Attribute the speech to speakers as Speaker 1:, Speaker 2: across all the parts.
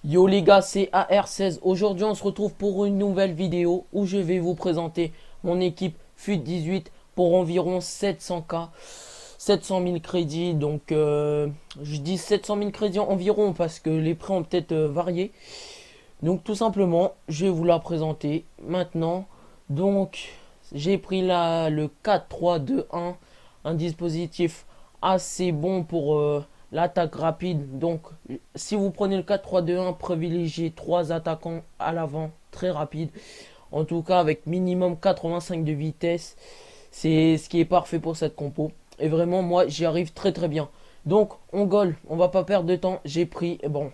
Speaker 1: Yo les gars, c'est AR16. Aujourd'hui, on se retrouve pour une nouvelle vidéo où je vais vous présenter mon équipe FUT18 pour environ 700K, 700 000 crédits. Donc, je dis 700 000 crédits environ parce que les prix ont peut-être varié. Donc, tout simplement, je vais vous la présenter maintenant. Donc, j'ai pris le 4-3-2-1, un dispositif assez bon pour l'attaque rapide. Donc, si vous prenez le 4-3-2-1, privilégiez 3 attaquants à l'avant, très rapide. En tout cas, avec minimum 85 de vitesse. C'est ce qui est parfait pour cette compo. Et vraiment, moi, j'y arrive très très bien. Donc, on goal, on va pas perdre de temps. J'ai pris, bon,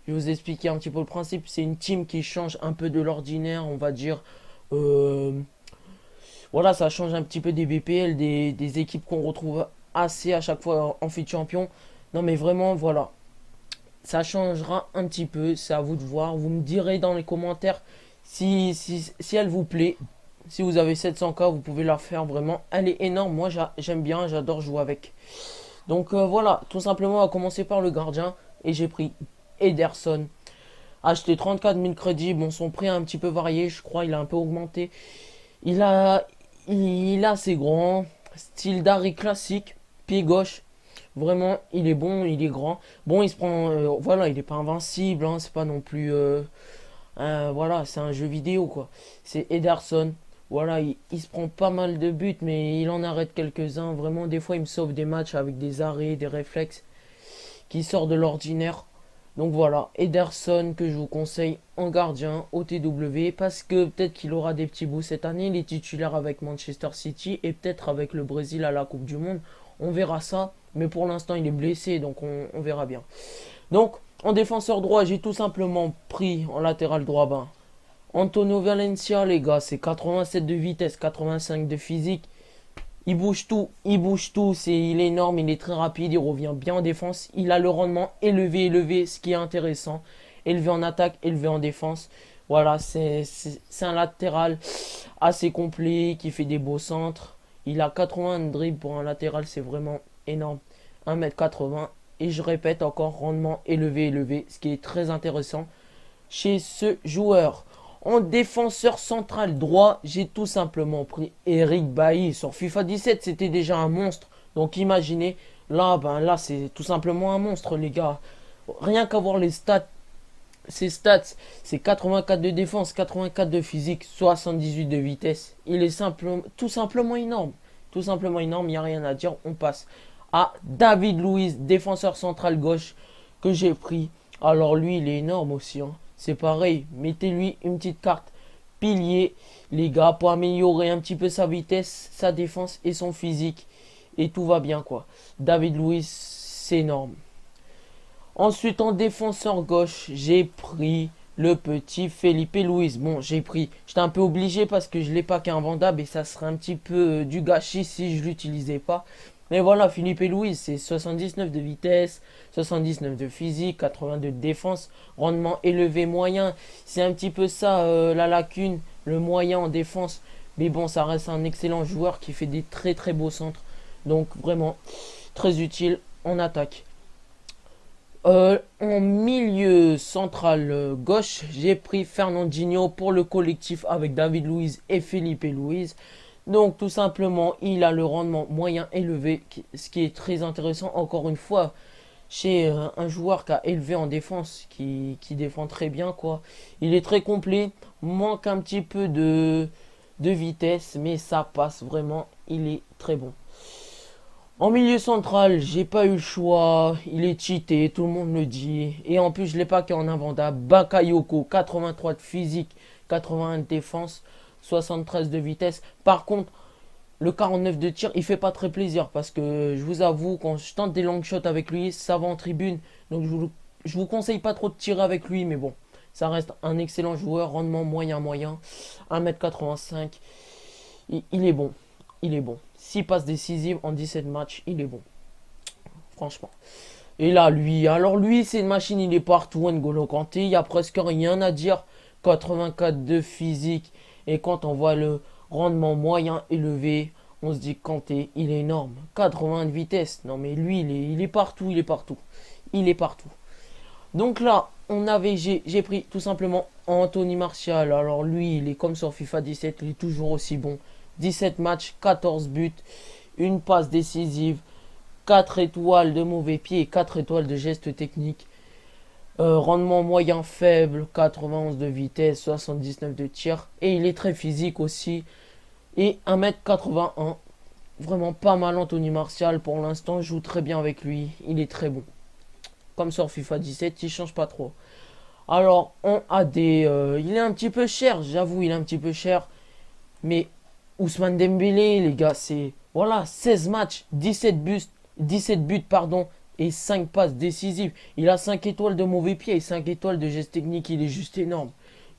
Speaker 1: je vais vous expliquer un petit peu le principe. C'est une team qui change un peu de l'ordinaire, on va dire. Euh, voilà, ça change un petit peu des BPL, des équipes qu'on retrouve assez à chaque fois en FUT Champion. Non, mais vraiment, voilà. Ça changera un petit peu, c'est à vous de voir. Vous me direz dans les commentaires si elle vous plaît. Si vous avez 700K, vous pouvez la faire vraiment. Elle est énorme, moi j'aime bien, j'adore jouer avec. Donc voilà, tout simplement, on va commencer par le gardien. Et j'ai pris Ederson. Acheté 34 000 crédits. Bon, son prix a un petit peu varié, je crois, il a un peu augmenté. Il a, il a assez grand, style d'arrêt classique, pied gauche. Vraiment, il est bon, il est grand. Bon, il se prend, voilà, il est pas invincible, hein, c'est pas non plus, voilà, c'est un jeu vidéo quoi. C'est Ederson. Voilà, il se prend pas mal de buts, mais il en arrête quelques-uns. Vraiment, des fois, il me sauve des matchs avec des arrêts, des réflexes qui sortent de l'ordinaire. Donc voilà, Ederson que je vous conseille en gardien au TW parce que peut-être qu'il aura des petits bouts cette année. Il est titulaire avec Manchester City et peut-être avec le Brésil à la Coupe du Monde. On verra ça, mais pour l'instant il est blessé donc on verra bien. Donc en défenseur droit, j'ai tout simplement pris en latéral droit Antonio Valencia, les gars, c'est 87 de vitesse, 85 de physique. Il bouge tout, il est énorme, il est très rapide, il revient bien en défense. Il a le rendement élevé, ce qui est intéressant. Élevé en attaque, élevé en défense. Voilà, c'est un latéral assez complet qui fait des beaux centres. Il a 80 de dribble pour un latéral, c'est vraiment énorme. 1,80 m. Et je répète encore, rendement élevé, ce qui est très intéressant chez ce joueur. En défenseur central droit, j'ai tout simplement pris Eric Bailly. Sur FIFA 17, c'était déjà un monstre. Donc imaginez, là, c'est tout simplement un monstre, les gars. Rien qu'à voir les stats, ses stats, c'est 84 de défense, 84 de physique, 78 de vitesse. Il est tout simplement énorme. Tout simplement énorme, il n'y a rien à dire. On passe à David Luiz, défenseur central gauche, que j'ai pris. Alors lui, il est énorme aussi, hein. C'est pareil, mettez-lui une petite carte pilier, les gars, pour améliorer un petit peu sa vitesse, sa défense et son physique. Et tout va bien, quoi. David Luiz, c'est énorme. Ensuite, en défenseur gauche, j'ai pris le petit Felipe Luis. Bon, j'étais un peu obligé parce que je l'ai pas qu'invendable et ça serait un petit peu du gâchis si je l'utilisais pas. Mais voilà, Felipe Luis, c'est 79 de vitesse, 79 de physique, 82 de défense, rendement élevé moyen. C'est un petit peu ça la lacune, le moyen en défense. Mais bon, ça reste un excellent joueur qui fait des très très beaux centres. Donc vraiment, très utile en attaque. En milieu central gauche, j'ai pris Fernandinho pour le collectif avec David Luiz et Felipe Luiz. Donc tout simplement, il a le rendement moyen élevé, ce qui est très intéressant encore une fois chez un joueur qui a élevé en défense, qui défend très bien quoi. Il est très complet, manque un petit peu de vitesse, mais ça passe vraiment, il est très bon. En milieu central, j'ai pas eu le choix. Il est cheaté, tout le monde le dit. Et en plus, je l'ai pas qu'en invendable. Bakayoko, 83 de physique, 81 de défense, 73 de vitesse. Par contre, le 49 de tir, il fait pas très plaisir. Parce que je vous avoue, quand je tente des long shots avec lui, ça va en tribune. Donc je vous conseille pas trop de tirer avec lui. Mais bon, ça reste un excellent joueur. Rendement moyen. 1,85 m. Il est bon. Il est bon. S'il passe décisive en 17 matchs, il est bon. Franchement. Et là, lui, c'est une machine, il est partout. N'Golo Kanté, il n'y a presque rien à dire. 84 de physique. Et quand on voit le rendement moyen élevé, on se dit Kanté, il est énorme. 80 de vitesse. Non, mais lui, il est partout, il est partout. Il est partout. Donc là, j'ai pris tout simplement Anthony Martial. Alors lui, il est comme sur FIFA 17, il est toujours aussi bon. 17 matchs, 14 buts, une passe décisive, 4 étoiles de mauvais pied et 4 étoiles de gestes techniques. Rendement moyen faible, 91 de vitesse, 79 de tir. Et il est très physique aussi. Et 1m81. Vraiment pas mal Anthony Martial pour l'instant. Je joue très bien avec lui. Il est très bon. Comme sur FIFA 17, il change pas trop. Alors, on a des... il est un petit peu cher, j'avoue, il est un petit peu cher. Mais Ousmane Dembélé, les gars, c'est... Voilà, 16 matchs, 17 buts, pardon, et 5 passes décisives. Il a 5 étoiles de mauvais pied et 5 étoiles de gestes techniques. Il est juste énorme.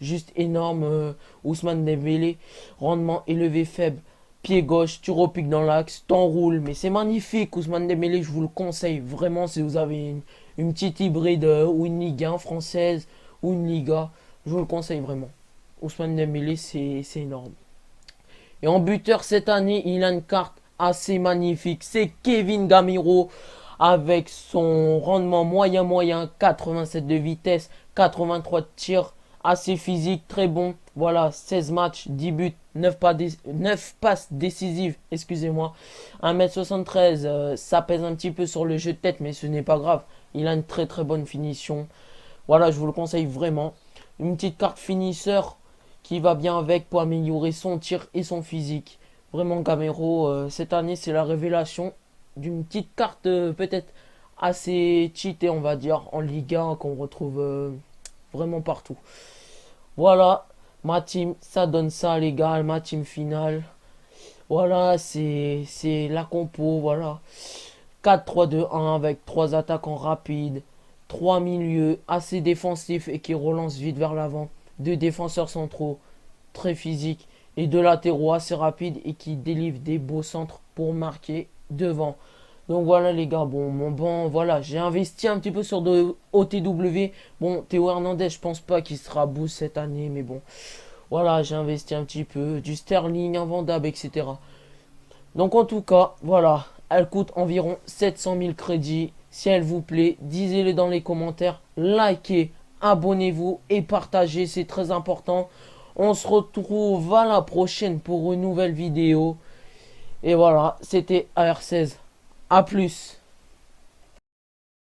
Speaker 1: Juste énorme, Ousmane Dembélé. Rendement élevé, faible. Pied gauche, tu repiques dans l'axe, t'enroules. Mais c'est magnifique, Ousmane Dembélé, je vous le conseille. Vraiment, si vous avez une petite hybride ou une Ligue 1 française ou une Liga, je vous le conseille vraiment. Ousmane Dembélé, c'est énorme. Et en buteur cette année, il a une carte assez magnifique. C'est Kevin Gamero avec son rendement moyen, 87 de vitesse, 83 de tir, assez physique, très bon. Voilà, 16 matchs, 10 buts, 9 passes décisives, excusez-moi. 1m73, ça pèse un petit peu sur le jeu de tête, mais ce n'est pas grave. Il a une très très bonne finition. Voilà, je vous le conseille vraiment. Une petite carte finisseur qui va bien avec pour améliorer son tir et son physique. Vraiment, Gamero, cette année, c'est la révélation d'une petite carte peut-être assez cheatée, on va dire, en Ligue 1 qu'on retrouve vraiment partout. Voilà, ma team, ça donne ça, les gars, ma team finale. Voilà, c'est la compo, voilà. 4-3-2-1 avec 3 attaquants rapides, 3 milieux assez défensifs et qui relancent vite vers l'avant, 2 défenseurs centraux très physiques et 2 latéraux assez rapides et qui délivrent des beaux centres pour marquer devant. Donc voilà les gars, bon, voilà, j'ai investi un petit peu sur de OTW. Bon, Théo Hernandez, je pense pas qu'il sera boost cette année, mais bon, voilà, j'ai investi un petit peu, du Sterling, invendable, etc. Donc en tout cas, voilà, elle coûte environ 700 000 crédits. Si elle vous plaît, disez-le dans les commentaires, likez, abonnez-vous et partagez, c'est très important. On se retrouve à la prochaine pour une nouvelle vidéo. Et voilà, c'était AR16. A plus.